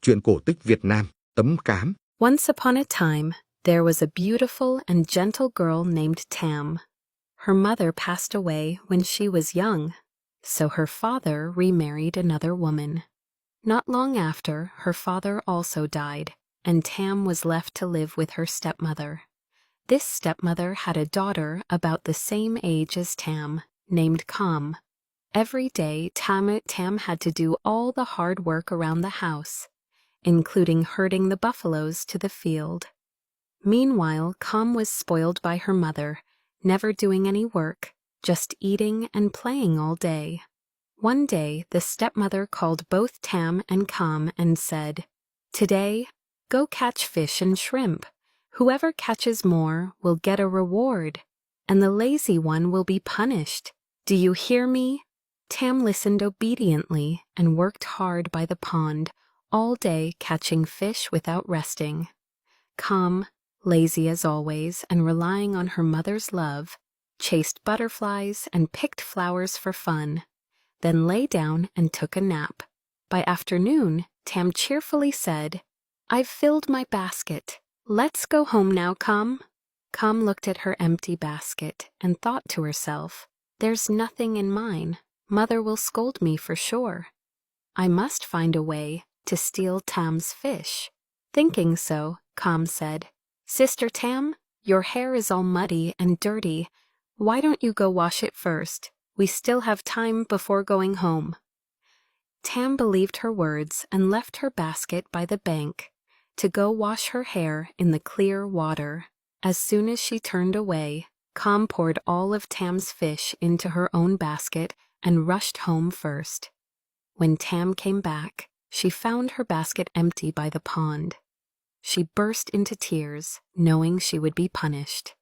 Chuyện cổ tích Việt Nam, tấm cám. Once upon a time, there was a beautiful and gentle girl named Tam. Her mother passed away when she was young, so her father remarried another woman. Not long after, her father also died, and Tam was left to live with her stepmother. This stepmother had a daughter about the same age as Tam, named Kam. Every day, Tam had to do all the hard work around the house, including herding the buffaloes to the field. Meanwhile, Kam was spoiled by her mother, never doing any work, just eating and playing all day. One day, the stepmother called both Tam and Kam and said, "Today, go catch fish and shrimp. Whoever catches more will get a reward, and the lazy one will be punished. Do you hear me?" Tam listened obediently and worked hard by the pond, all day catching fish without resting. Kam, lazy as always and relying on her mother's love, chased butterflies and picked flowers for fun, then lay down and took a nap. By afternoon, Tam cheerfully said, "I've filled my basket. Let's go home now, Kam." Kam looked at her empty basket and thought to herself, "There's nothing in mine. Mother will scold me for sure. I must find a way to steal Tam's fish." Thinking so, Kam said, "Sister Tam, your hair is all muddy and dirty. Why don't you go wash it first? We still have time before going home." Tam believed her words and left her basket by the bank to go wash her hair in the clear water. As soon as she turned away, Kam poured all of Tam's fish into her own basket and rushed home first. When Tam came back, she found her basket empty by the pond. She burst into tears, knowing she would be punished.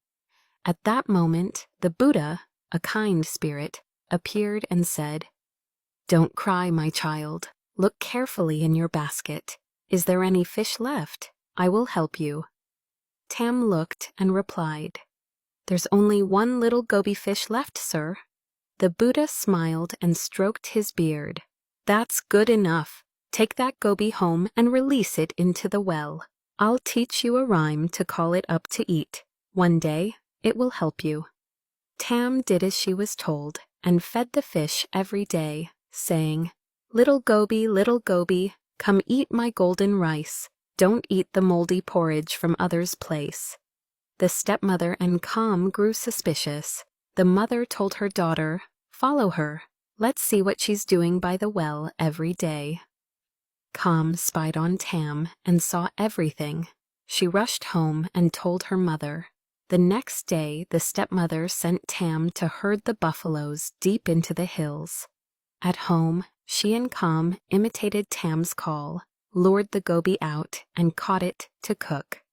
At that moment, the Buddha, a kind spirit, appeared and said, "Don't cry, my child. Look carefully in your basket. Is there any fish left? I will help you." Tam looked and replied, "There's only one little goby fish left, sir." The Buddha smiled and stroked his beard. "That's good enough. Take that goby home and release it into the well. I'll teach you a rhyme to call it up to eat. One day, it will help you." Tam did as she was told and fed the fish every day, saying, little goby, come eat my golden rice. Don't eat the moldy porridge from others' place." The stepmother and Kam grew suspicious. The mother told her daughter, "Follow her. Let's see what she's doing by the well every day." Kam spied on Tam and saw everything. She rushed home and told her mother. The next day, the stepmother sent Tam to herd the buffaloes deep into the hills. At home, she and Kam imitated Tam's call, lured the goby out, and caught it to cook.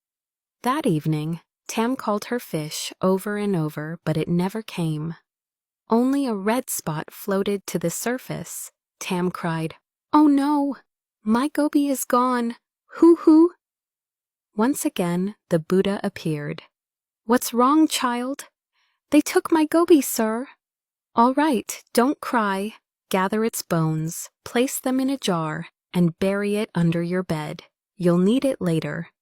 That evening, Tam called her fish over and over, but it never came. Only a red spot floated to the surface. Tam cried, "Oh no! My goby is gone! Hoo-hoo!" Once again, the Buddha appeared. "What's wrong, child?" "They took my goby, sir." "All right, don't cry. Gather its bones, place them in a jar, and bury it under your bed. You'll need it later."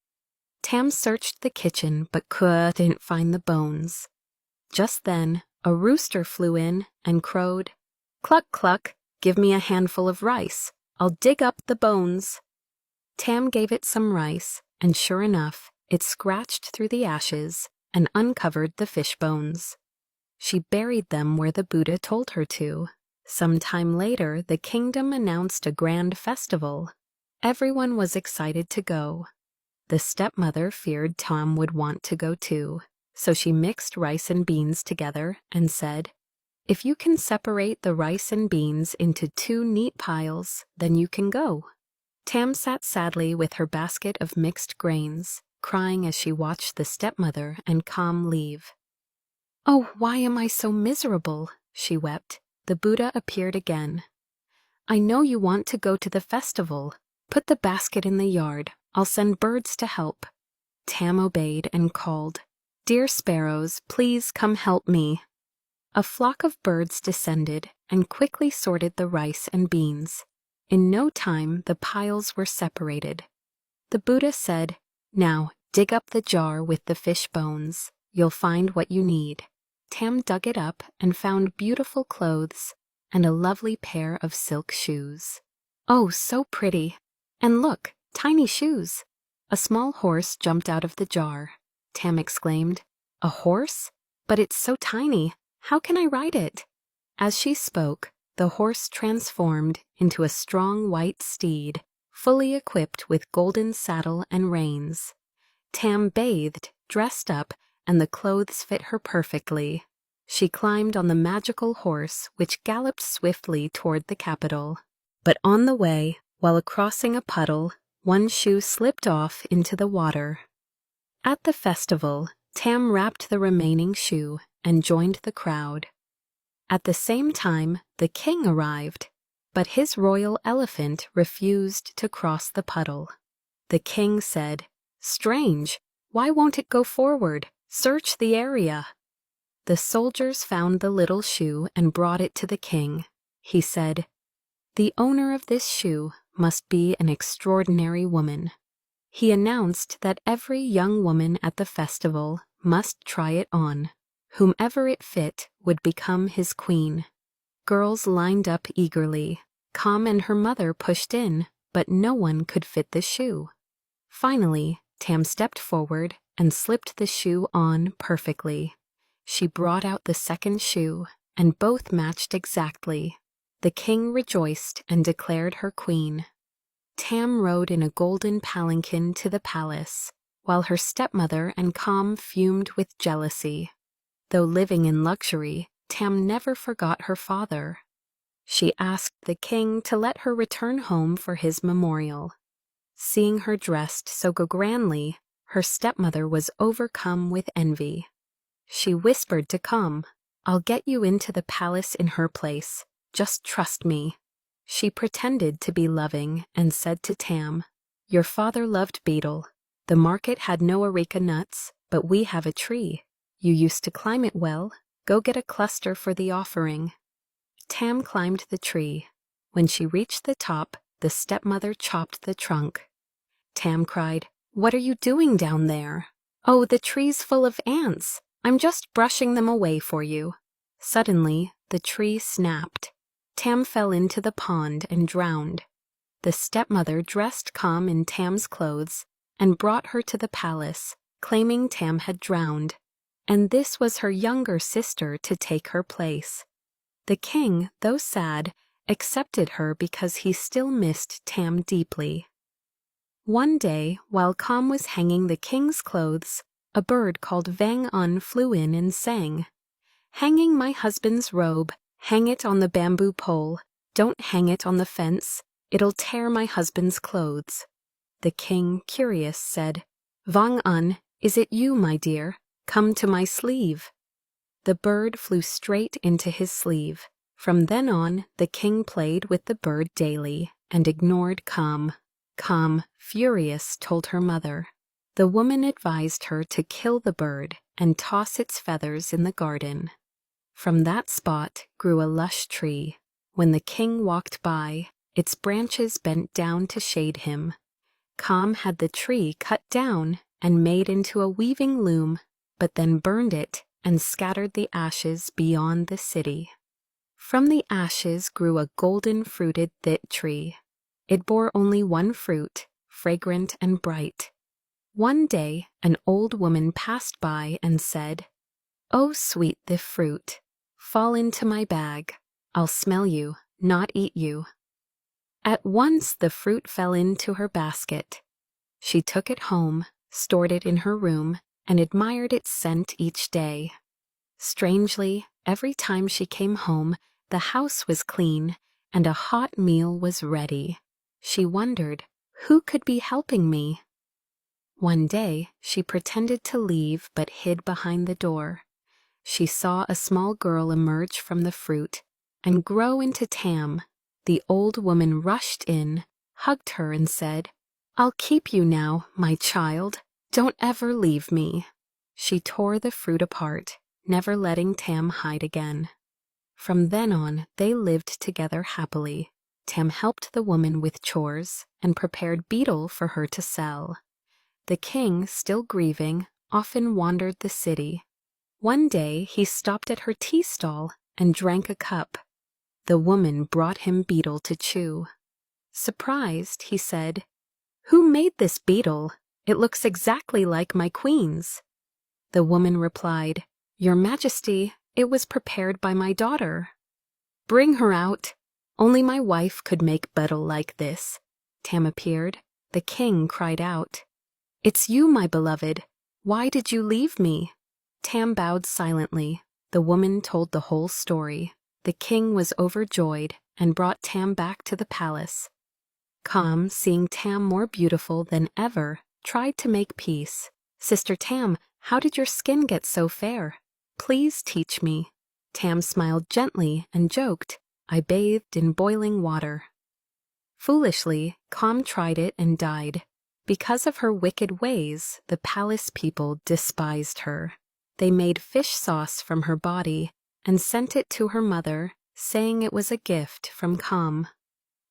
Tam searched the kitchen but couldn't find the bones. Just then, a rooster flew in and crowed, "Cluck, cluck, give me a handful of rice. I'll dig up the bones." Tam gave it some rice, and sure enough, it scratched through the ashes and uncovered the fish bones. She buried them where the Buddha told her to. Some time later, the kingdom announced a grand festival. Everyone was excited to go. The stepmother feared Tam would want to go too, so she mixed rice and beans together and said, "If you can separate the rice and beans into 2 neat piles, then you can go." Tam sat sadly with her basket of mixed grains, crying as she watched the stepmother and Kam leave. "Oh, why am I so miserable?" she wept. The Buddha appeared again. "I know you want to go to the festival. Put the basket in the yard. I'll send birds to help." Tam obeyed and called, "Dear sparrows, please come help me." A flock of birds descended and quickly sorted the rice and beans. In no time, the piles were separated. The Buddha said, "Now, dig up the jar with the fish bones. You'll find what you need." Tam dug it up and found beautiful clothes and a lovely pair of silk shoes. Oh, so pretty! And look, tiny shoes! A small horse jumped out of the jar. Tam exclaimed, "A horse? But it's so tiny. How can I ride it?" As she spoke, the horse transformed into a strong white steed, fully equipped with golden saddle and reins. Tam bathed, dressed up, and the clothes fit her perfectly. She climbed on the magical horse, which galloped swiftly toward the capital. But on the way, while crossing a puddle, one shoe slipped off into the water. At the festival, Tam wrapped the remaining shoe and joined the crowd. At the same time, the king arrived, but his royal elephant refused to cross the puddle. The king said, "Strange, why won't it go forward? Search the area." The soldiers found the little shoe and brought it to the king. He said, "The owner of this shoe must be an extraordinary woman." He announced that every young woman at the festival must try it on. Whomever it fit would become his queen. Girls lined up eagerly. Kam and her mother pushed in, but no one could fit the shoe. Finally, Tam stepped forward and slipped the shoe on perfectly. She brought out the second shoe, and both matched exactly. The king rejoiced and declared her queen. Tam rode in a golden palanquin to the palace, while her stepmother and Kam fumed with jealousy. Though living in luxury, Tam never forgot her father. She asked the king to let her return home for his memorial. Seeing her dressed so grandly, her stepmother was overcome with envy. She whispered to Kam, "I'll get you into the palace in her place. Just trust me." She pretended to be loving and said to Tam, "Your father loved betel. The market had no areca nuts, but we have a tree. You used to climb it well. Go get a cluster for the offering." Tam climbed the tree. When she reached the top, the stepmother chopped the trunk. Tam cried, "What are you doing down there?" "Oh, the tree's full of ants. I'm just brushing them away for you." Suddenly, the tree snapped. Tam fell into the pond and drowned. The stepmother dressed Kam in Tam's clothes and brought her to the palace, claiming Tam had drowned, and this was her younger sister to take her place. The king, though sad, accepted her because he still missed Tam deeply. One day, while Kam was hanging the king's clothes, a bird called Vang-un flew in and sang, "Hanging my husband's robe, hang it on the bamboo pole. Don't hang it on the fence. It'll tear my husband's clothes." The king, curious, said, "Vang-un, is it you, my dear? Come to my sleeve." The bird flew straight into his sleeve. From then on, the king played with the bird daily and ignored Kam. Kam, furious, told her mother. The woman advised her to kill the bird and toss its feathers in the garden. From that spot grew a lush tree. When the king walked by, its branches bent down to shade him. Kam had the tree cut down and made into a weaving loom, but then burned it and scattered the ashes beyond the city. From the ashes grew a golden-fruited thit tree. It bore only one fruit, fragrant and bright. One day, an old woman passed by and said, "Oh, sweet the fruit, fall into my bag. I'll smell you, not eat you." At once the fruit fell into her basket. She took it home, stored it in her room, and admired its scent each day. Strangely, every time she came home, the house was clean and a hot meal was ready. She wondered, who could be helping me? One day, she pretended to leave but hid behind the door. She saw a small girl emerge from the fruit and grow into Tam. The old woman rushed in, hugged her, and said, "I'll keep you now, my child. Don't ever leave me." She tore the fruit apart, never letting Tam hide again. From then on, they lived together happily. Tam helped the woman with chores and prepared betel for her to sell. The king, still grieving, often wandered the city. One day he stopped at her tea stall and drank a cup. The woman brought him betel to chew. Surprised, he said, "Who made this betel? It looks exactly like my queen's." The woman replied, "Your Majesty, it was prepared by my daughter." "Bring her out. Only my wife could make betel like this." Tam appeared. The king cried out, "It's you, my beloved. Why did you leave me?" Tam bowed silently. The woman told the whole story. The king was overjoyed and brought Tam back to the palace. Kam, seeing Tam more beautiful than ever, tried to make peace. "Sister Tam, how did your skin get so fair? Please teach me." Tam smiled gently and joked, "I bathed in boiling water." Foolishly, Kam tried it and died. Because of her wicked ways, the palace people despised her. They made fish sauce from her body and sent it to her mother, saying it was a gift from Kam.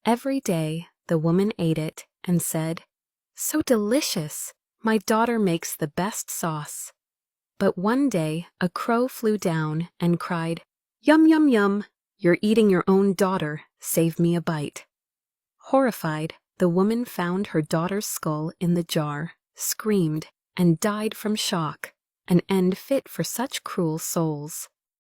Every day, the woman ate it and said, "So delicious! My daughter makes the best sauce." But one day, a crow flew down and cried, "Yum, yum, yum! You're eating your own daughter. Save me a bite." Horrified, the woman found her daughter's skull in the jar, screamed, and died from shock, an end fit for such cruel souls.